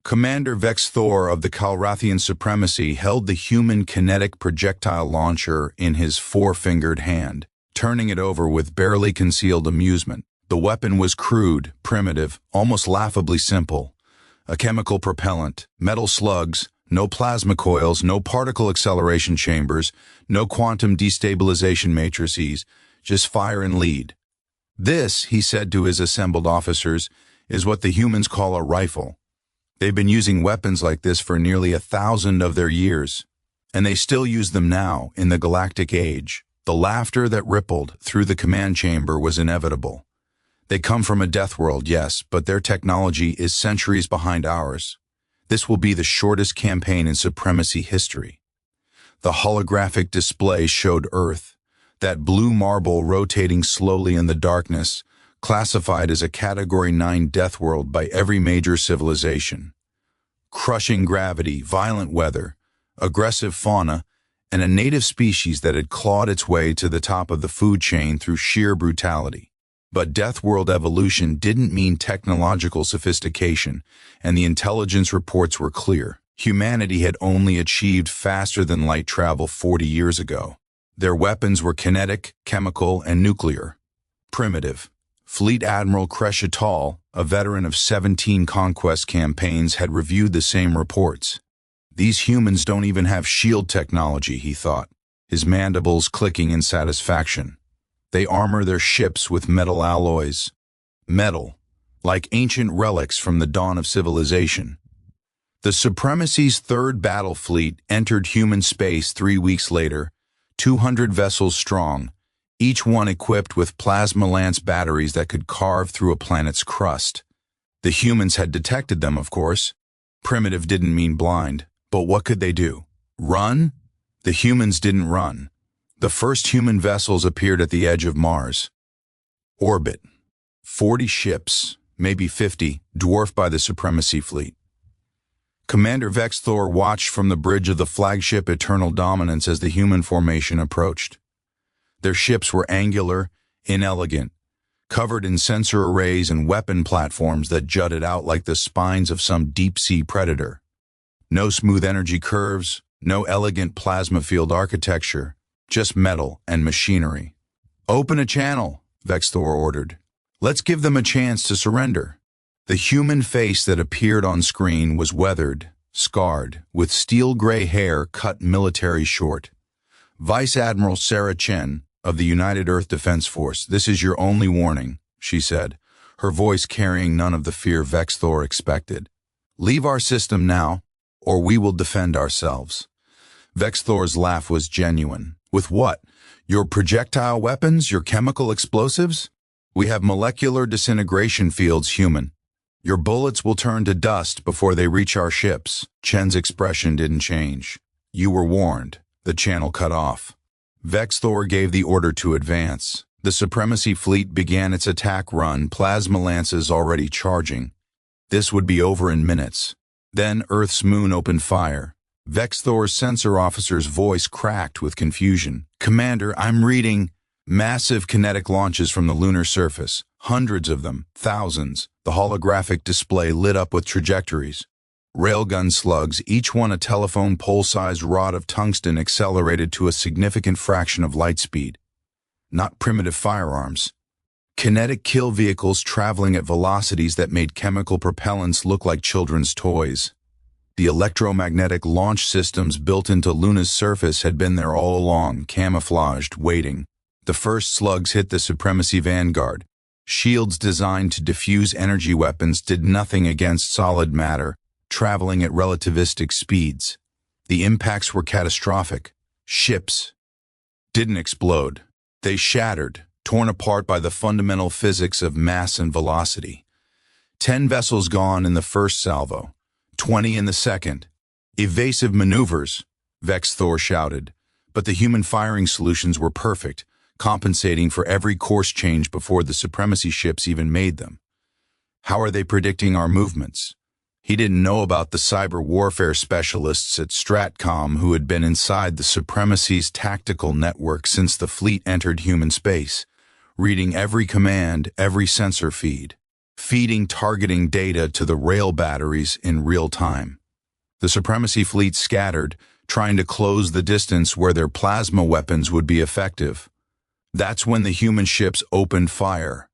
Commander Vex'thor of the Kalrathian Supremacy held the human kinetic projectile launcher in his four-fingered hand, turning it over with barely concealed amusement. The weapon was crude, primitive, almost laughably simple. A chemical propellant, metal slugs, no plasma coils, no particle acceleration chambers, no quantum destabilization matrices, just fire and lead. This, he said to his assembled officers, is what the humans call a rifle. They've been using weapons like this for nearly 1,000 of their years, and they still use them now in the galactic age. The laughter that rippled through the command chamber was inevitable. They come from a Deathworld, yes, but their technology is centuries behind ours. This will be the shortest campaign in Supremacy history. The holographic display showed Earth, that blue marble rotating slowly in the darkness, classified as a Category 9 Deathworld by every major civilization. Crushing gravity, violent weather, aggressive fauna, and a native species that had clawed its way to the top of the food chain through sheer brutality. But Deathworld evolution didn't mean technological sophistication, and the intelligence reports were clear. Humanity had only achieved faster-than-light travel 40 years ago. Their weapons were kinetic, chemical, and nuclear. Primitive. Fleet Admiral Kresh'tal, a veteran of 17 conquest campaigns, had reviewed the same reports. These humans don't even have shield technology, he thought, his mandibles clicking in satisfaction. They armor their ships with metal alloys. Metal, like ancient relics from the dawn of civilization. The Supremacy's third battle fleet entered human space 3 weeks later, 200 vessels strong, each one equipped with plasma lance batteries that could carve through a planet's crust. The humans had detected them, of course. Primitive didn't mean blind, but what could they do? Run? The humans didn't run. The first human vessels appeared at the edge of Mars. Orbit. 40 ships, maybe 50, dwarfed by the Supremacy fleet. Commander Vex'thor watched from the bridge of the flagship Eternal Dominance as the human formation approached. Their ships were angular, inelegant, covered in sensor arrays and weapon platforms that jutted out like the spines of some deep-sea predator. No smooth energy curves, no elegant plasma field architecture, just metal and machinery. "Open a channel," Vex'thor ordered. "Let's give them a chance to surrender." The human face that appeared on screen was weathered, scarred, with steel-gray hair cut military short. "Vice Admiral Sarah Chen, of the United Earth Defense Force, this is your only warning," she said, her voice carrying none of the fear Vex'thor expected. "Leave our system now, or we will defend ourselves." Vex'thor's laugh was genuine. "With what? Your projectile weapons, your chemical explosives? We have molecular disintegration fields, human. Your bullets will turn to dust before they reach our ships." Chen's expression didn't change. "You were warned." The channel cut off. Vex'thor gave the order to advance. The Supremacy fleet began its attack run, plasma lances already charging. This would be over in minutes. Then Earth's moon opened fire. Vex'thor's sensor officer's voice cracked with confusion. "Commander, I'm reading massive kinetic launches from the lunar surface. Hundreds of them, thousands." The holographic display lit up with trajectories. Railgun slugs, each one a telephone pole-sized rod of tungsten accelerated to a significant fraction of light speed. Not primitive firearms. Kinetic kill vehicles traveling at velocities that made chemical propellants look like children's toys. The electromagnetic launch systems built into Luna's surface had been there all along, camouflaged, waiting. The first slugs hit the Supremacy vanguard. Shields designed to diffuse energy weapons did nothing against solid matter, traveling at relativistic speeds. The impacts were catastrophic. Ships didn't explode. They shattered, torn apart by the fundamental physics of mass and velocity. 10 vessels gone in the first salvo, 20 in the second. "Evasive maneuvers," Vex'thor shouted, but the human firing solutions were perfect, compensating for every course change before the Supremacy ships even made them. "How are they predicting our movements?" He didn't know about the cyber warfare specialists at Stratcom who had been inside the Supremacy's tactical network since the fleet entered human space, reading every command, every sensor feed. feeding targeting data to the rail batteries in real time. The Supremacy fleet scattered, trying to close the distance where their plasma weapons would be effective. That's when the human ships opened fire.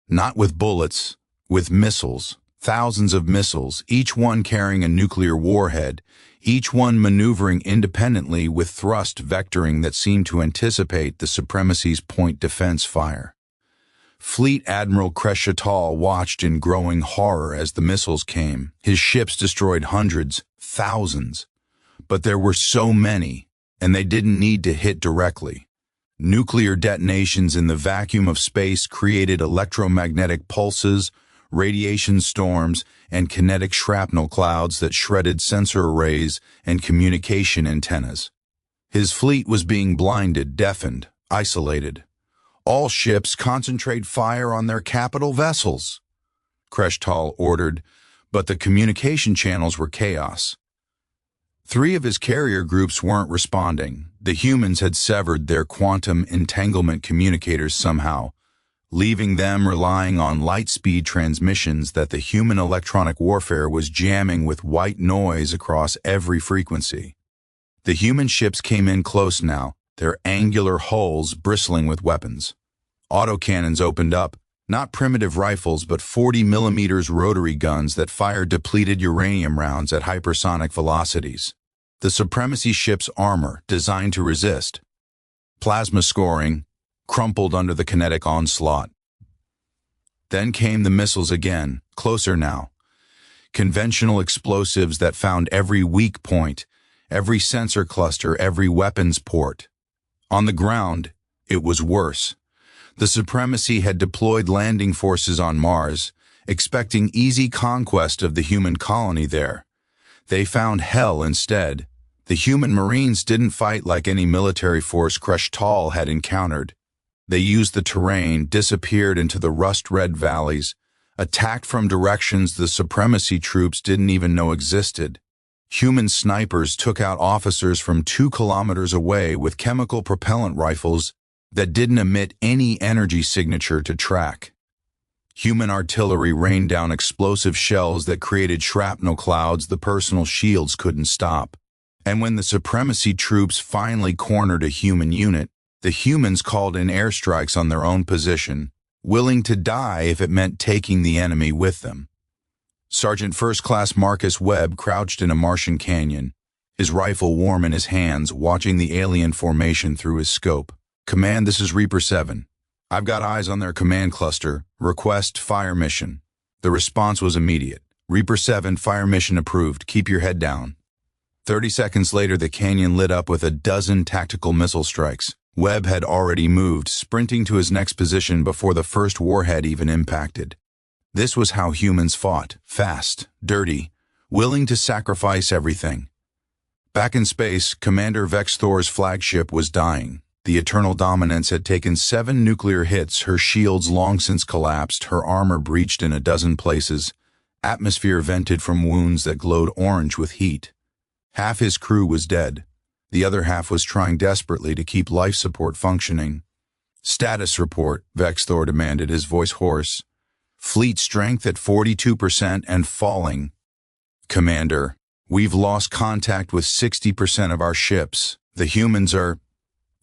Not with bullets, with missiles. Thousands of missiles, each one carrying a nuclear warhead, each one maneuvering independently with thrust vectoring that seemed to anticipate the Supremacy's point defense fire. Fleet Admiral Kresh'tal watched in growing horror as the missiles came. His ships destroyed hundreds, thousands. But there were so many, and they didn't need to hit directly. Nuclear detonations in the vacuum of space created electromagnetic pulses, radiation storms, and kinetic shrapnel clouds that shredded sensor arrays and communication antennas. His fleet was being blinded, deafened, isolated. All ships concentrate fire on their capital vessels, Kresh'tal ordered, but the communication channels were chaos. 3 of his carrier groups weren't responding. The humans had severed their quantum entanglement communicators somehow, leaving them relying on light-speed transmissions that the human electronic warfare was jamming with white noise across every frequency. The human ships came in close now, their angular hulls bristling with weapons. Autocannons opened up, not primitive rifles but 40mm rotary guns that fired depleted uranium rounds at hypersonic velocities. The Supremacy ship's armor, designed to resist. Plasma scoring, crumpled under the kinetic onslaught. Then came the missiles again, closer now. Conventional explosives that found every weak point, every sensor cluster, every weapons port. On the ground, it was worse. The Supremacy had deployed landing forces on Mars, expecting easy conquest of the human colony there. They found hell instead. The human Marines didn't fight like any military force Kresh'tal had encountered. They used the terrain, disappeared into the rust-red valleys, attacked from directions the Supremacy troops didn't even know existed. Human snipers took out officers from 2 kilometers away with chemical propellant rifles that didn't emit any energy signature to track. Human artillery rained down explosive shells that created shrapnel clouds the personal shields couldn't stop. And when the Supremacy troops finally cornered a human unit, the humans called in airstrikes on their own position, willing to die if it meant taking the enemy with them. Sergeant First Class Marcus Webb crouched in a Martian canyon, his rifle warm in his hands, watching the alien formation through his scope. "Command, this is Reaper 7. I've got eyes on their command cluster. Request fire mission." The response was immediate. "Reaper 7, fire mission approved. Keep your head down." 30 seconds later, the canyon lit up with a dozen tactical missile strikes. Webb had already moved, sprinting to his next position before the first warhead even impacted. This was how humans fought, fast, dirty, willing to sacrifice everything. Back in space, Commander Vex'thor's flagship was dying. The Eternal Dominance had taken 7 nuclear hits, her shields long since collapsed, her armor breached in a dozen places, atmosphere vented from wounds that glowed orange with heat. Half his crew was dead. The other half was trying desperately to keep life support functioning. "Status report," Vex'thor demanded, his voice hoarse. "Fleet strength at 42% and falling." "Commander, we've lost contact with 60% of our ships. The humans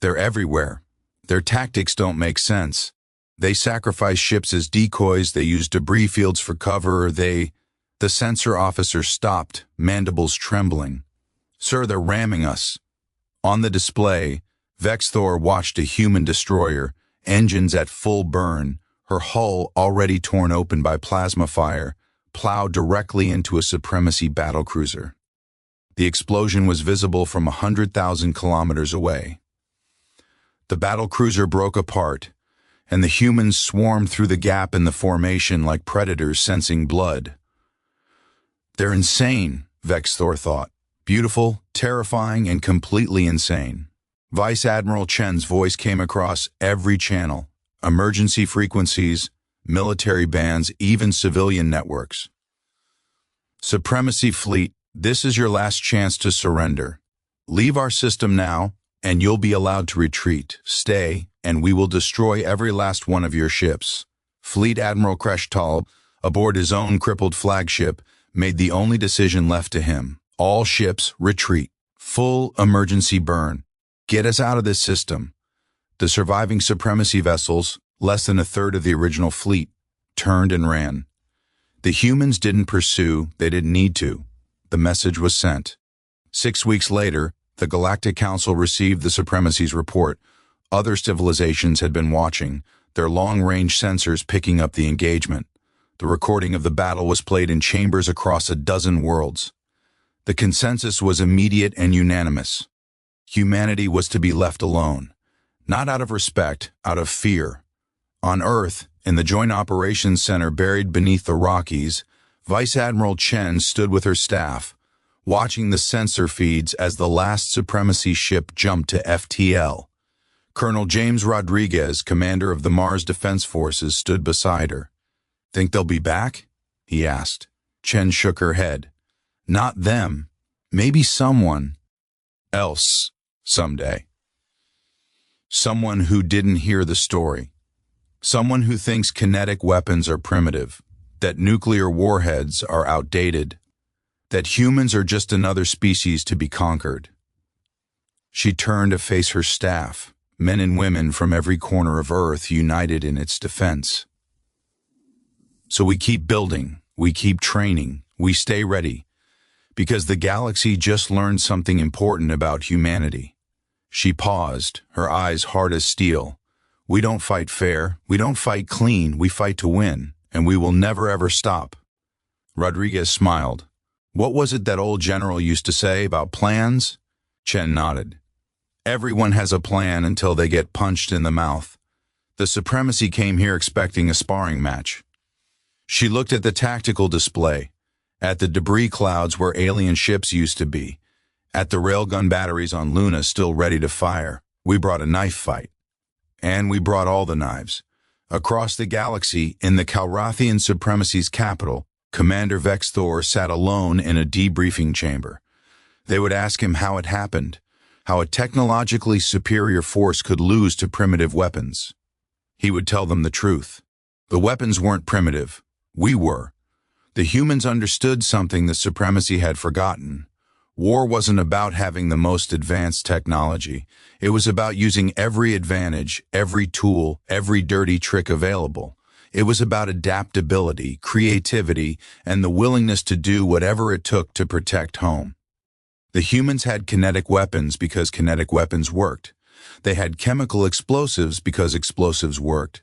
they're everywhere. Their tactics don't make sense. They sacrifice ships as decoys, they use debris fields for cover, The sensor officer stopped, mandibles trembling. "Sir, they're ramming us." On the display, Vex'thor watched a human destroyer, engines at full burn, her hull already torn open by plasma fire, plow directly into a Supremacy battlecruiser. The explosion was visible from 100,000 kilometers away. The battlecruiser broke apart, and the humans swarmed through the gap in the formation like predators sensing blood. "They're insane," Vex'thor thought. Beautiful, terrifying, and completely insane. Vice Admiral Chen's voice came across every channel. Emergency frequencies, military bands, even civilian networks. "Supremacy fleet, this is your last chance to surrender. Leave our system now, and you'll be allowed to retreat. Stay, and we will destroy every last one of your ships." Fleet Admiral Kresh'tal, aboard his own crippled flagship, made the only decision left to him. All ships, retreat. Full emergency burn. Get us out of this system. The surviving Supremacy vessels, less than a third of the original fleet, turned and ran. The humans didn't pursue, they didn't need to. The message was sent. 6 weeks later, the Galactic Council received the Supremacy's report. Other civilizations had been watching, their long-range sensors picking up the engagement. The recording of the battle was played in chambers across a dozen worlds. The consensus was immediate and unanimous. Humanity was to be left alone. Not out of respect, out of fear. On Earth, in the Joint Operations Center buried beneath the Rockies, Vice Admiral Chen stood with her staff, watching the sensor feeds as the last Supremacy ship jumped to FTL. Colonel James Rodriguez, commander of the Mars Defense Forces, stood beside her. "Think they'll be back?" he asked. Chen shook her head. "Not them. Maybe someone else someday. Someone who didn't hear the story. Someone who thinks kinetic weapons are primitive, that nuclear warheads are outdated, that humans are just another species to be conquered." She turned to face her staff, men and women from every corner of Earth united in its defense. "So we keep building, we keep training, we stay ready, because the galaxy just learned something important about humanity." She paused, her eyes hard as steel. "We don't fight fair, we don't fight clean, we fight to win, and we will never ever stop." Rodriguez smiled. "What was it that old general used to say about plans?" Chen nodded. "Everyone has a plan until they get punched in the mouth. The Supremacy came here expecting a sparring match." She looked at the tactical display, at the debris clouds where alien ships used to be, at the railgun batteries on Luna still ready to fire. "We brought a knife fight. And we brought all the knives." Across the galaxy, in the Kalrathian Supremacy's capital, Commander Vex'thor sat alone in a debriefing chamber. They would ask him how it happened, how a technologically superior force could lose to primitive weapons. He would tell them the truth. The weapons weren't primitive. We were. The humans understood something the Supremacy had forgotten. War wasn't about having the most advanced technology. It was about using every advantage, every tool, every dirty trick available. It was about adaptability, creativity, and the willingness to do whatever it took to protect home. The humans had kinetic weapons because kinetic weapons worked. They had chemical explosives because explosives worked.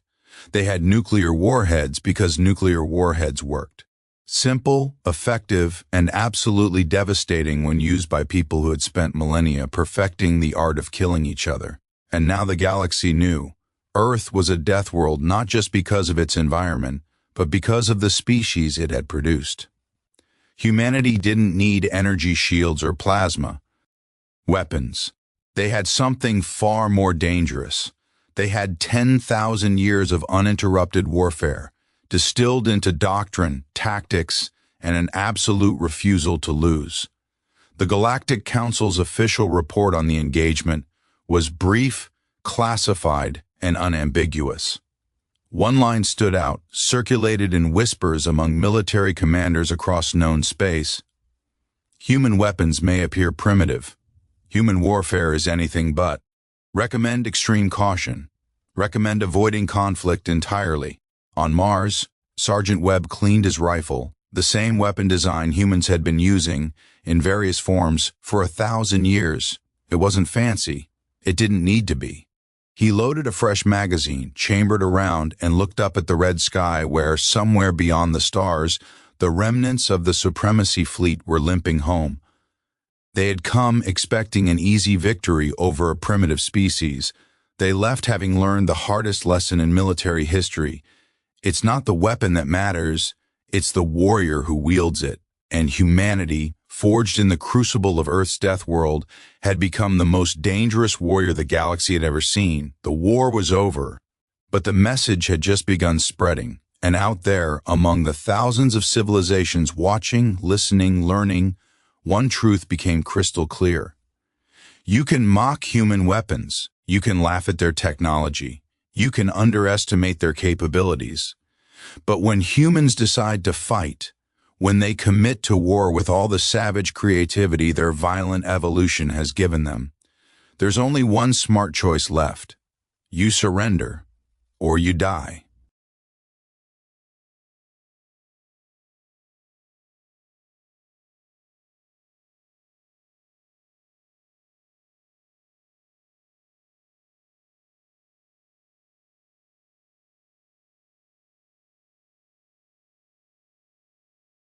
They had nuclear warheads because nuclear warheads worked. Simple, effective, and absolutely devastating when used by people who had spent millennia perfecting the art of killing each other. And now the galaxy knew. Earth was a death world not just because of its environment, but because of the species it had produced. Humanity didn't need energy shields or plasma. Weapons. They had something far more dangerous. They had 10,000 years of uninterrupted warfare, distilled into doctrine, tactics, and an absolute refusal to lose. The Galactic Council's official report on the engagement was brief, classified, and unambiguous. One line stood out, circulated in whispers among military commanders across known space. "Human weapons may appear primitive. Human warfare is anything but. Recommend extreme caution. Recommend avoiding conflict entirely." On Mars, Sergeant Webb cleaned his rifle, the same weapon design humans had been using, in various forms, for 1,000 years. It wasn't fancy. It didn't need to be. He loaded a fresh magazine, chambered around, and looked up at the red sky where, somewhere beyond the stars, the remnants of the Supremacy fleet were limping home. They had come expecting an easy victory over a primitive species. They left having learned the hardest lesson in military history. It's not the weapon that matters, it's the warrior who wields it. And humanity, forged in the crucible of Earth's death world, had become the most dangerous warrior the galaxy had ever seen. The war was over, but the message had just begun spreading. And out there, among the thousands of civilizations watching, listening, learning, one truth became crystal clear. You can mock human weapons. You can laugh at their technology. You can underestimate their capabilities. But when humans decide to fight, when they commit to war with all the savage creativity their violent evolution has given them, there's only one smart choice left. You surrender, or you die.